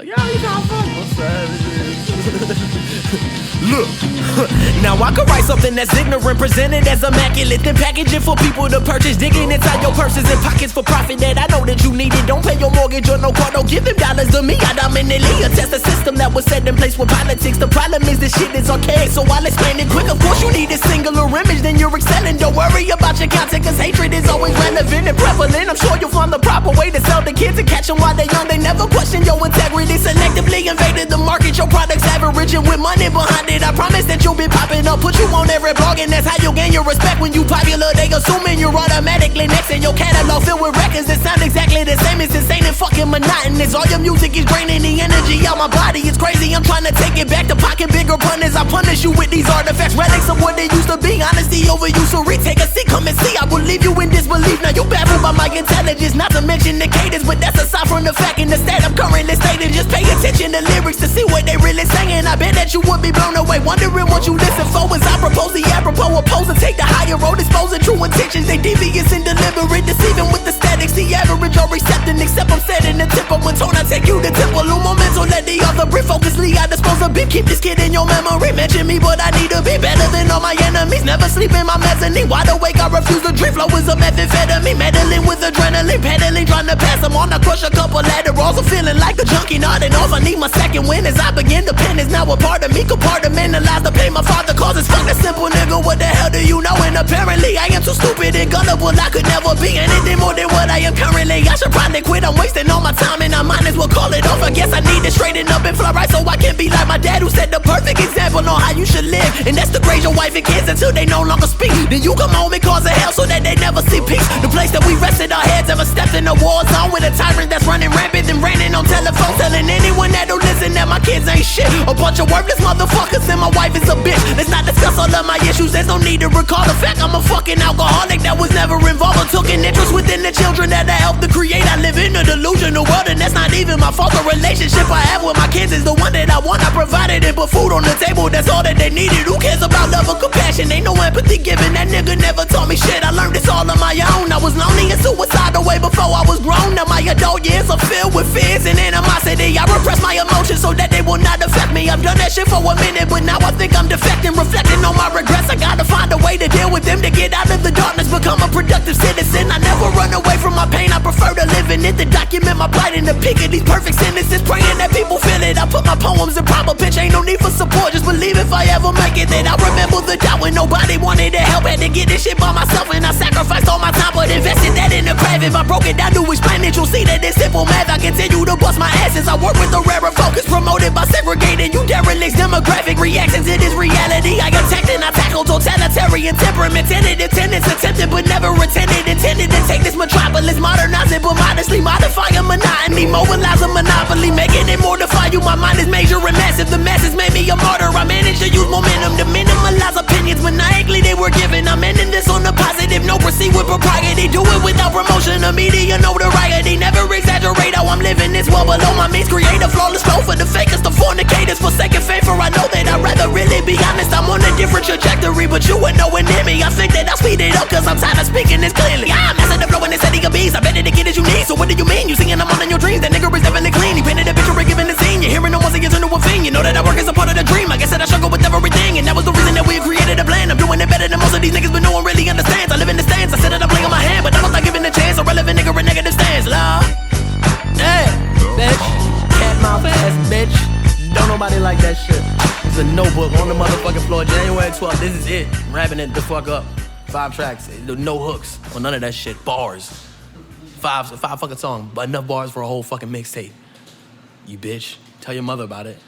Like, yo, you got fuck. What's Look, now I could write something that's ignorant, presented as immaculate, then package it for people to purchase, digging inside your purses and pockets for profit that I know that you need it. Don't pay your mortgage or no car, don't give them dollars to me. I dominantly attest the system that was set in place with politics. The problem is this shit is archaic, so I'll explain it quick. Of course you need a singular image, then you're excelling. Don't worry about your content, cause hatred is always relevant and prevalent. I'm sure you'll find the proper way to sell the kids and catch them while they're young. They never question your integrity, selectively invaded the market. Your product's average and with money behind it, I promise that you'll be popping up. Put you on every blog and that's how you'll gain your respect. When you popular, they assuming you're automatically next. In your catalog filled with records that sound exactly the same. It's insane and fucking monotonous. All your music is draining the energy out my body. It's crazy, I'm trying to take it back to pocket bigger punters. I punish you with these artifacts, relics of what they used to be. Honesty over you, so retake a seat, come and see. I will leave you in disbelief. Now you baffled by my intelligence, not to mention the cadence, but that's aside from the fact in the state I'm currently stated. Just pay attention to lyrics to see what they really saying. I bet that you would be blown away, wondering what you listen for. As I propose the apropos, oppose and take the higher road, exposing true intentions. They devious and deliberate, deceiving with the statics. The average or accepting, except I'm setting the tip of one tone. I take you to temple, un momento, let the other breathe. Focusly, I dispose a bit. Keep this kid in your memory. Mention me, but I need to be better than all my enemies. Never sleep in my mezzanine. Wide awake, I refuse to dream. Flow is a methamphetamine, meddling with adrenaline, pedaling, trying to pass them on. I crush a couple laterals. I'm feeling like a junkie, nodding off. I need my second win as I begin to pen. Is now a part of me, compartmentalize the pain my father causes. Fuck that simple nigga, what the hell do you know? And apparently I am too stupid and gullible. I could never be anything more than what I am currently. I should probably quit, I'm wasting all my time and I might as well call it off. I guess I need to straighten up and fly right so I can be like my dad, who set the perfect example on how you should live. And that's to raise your wife and kids until they no longer speak. Then you come home and cause a hell so that they never see peace. The place that we rested our heads, ever stepped in a war zone with a tyrant that's running rampant and ranting on telephone, telling anyone that'll listen that my kids ain't shit. A bunch of worthless motherfuckers and my wife is a bitch. Let's not discuss all of my issues, there's no need to recall the fact I'm a fucking alcoholic that was never involved or took an interest within the children that I helped to create. I live in a delusional world and that's not even my fault. The relationship I have with my kids is the one that I want. I provided and put food on the table, that's all that they needed. Who cares about love or compassion? Ain't no empathy given, that nigga never taught me shit. I learned this all on my own. I was lonely and suicidal way before I was grown. Now my adult years are filled with fears and animosity. I repress my emotions so that they will not affect me. I've done that shit for a minute, but now I think I'm defecting. Reflecting on my regrets, I gotta find a way to deal with them, to get out of the darkness, become a productive citizen. I never run away from my pain, I prefer to live in it, to document my plight in the peak of these perfect sentences, praying that people feel it. I put my poems in proper pitch, ain't no need for support, just believe if I ever make it that I remember the doubt when nobody wanted to help. Had to get this shit by myself and I sacrificed all my time, but invested that in the craft. If I broke it down to explain it, you'll see that it's simple math. I continue to bust my ass as I work with a rarer focus, promoted by segregating you derelicts. Demographic reaction to this reality, I attacked and I tackle totalitarian temperament, tentative tenants, attempted but never intended. Intended to take this metropolis, modernize it but modestly modify a monotony, mobilize a monopoly, making it mortify you. My mind is major and massive, the masses made me a martyr. I managed to use momentum to minimalize opinions maniacally they were given. I'm ending this on the positive, no proceed with propriety, do it without promotion or media notoriety. Never exaggerate how I'm living this well below my means. Create a flawless flow for the fakers, the fornicators, forsaken faith, for I know that I'd rather really be honest. I'm on a different trajectory, but you would know it near me. I think that I'll speed it up, cause I'm tired of speaking this clearly. I'm messing the flow in the city of bees, I bet it to get as you need. So what do you mean? You singing I'm all in your dreams, that nigga is definitely clean. He painted a picture and given the scene, you're hearing him once he gets into a fiend. You know that I work as a part of the dream, I guess that I struggle with everything, and that was the reason that we created a plan. I'm doing it better than most of these niggas, but no one really understands. I live in the stands, I sit at a play on my hand, but I don't think giving a chance. A relevant nigga in negative stands, love. Hey, bitch, cat mouth ass bitch. Don't nobody like that shit. It's a notebook on the motherfucking floor, January 12th, this is it. I'm rapping it the fuck up. 5 tracks, no hooks, or none of that shit, bars. 5 fucking songs, but enough bars for a whole fucking mixtape. You bitch, tell your mother about it.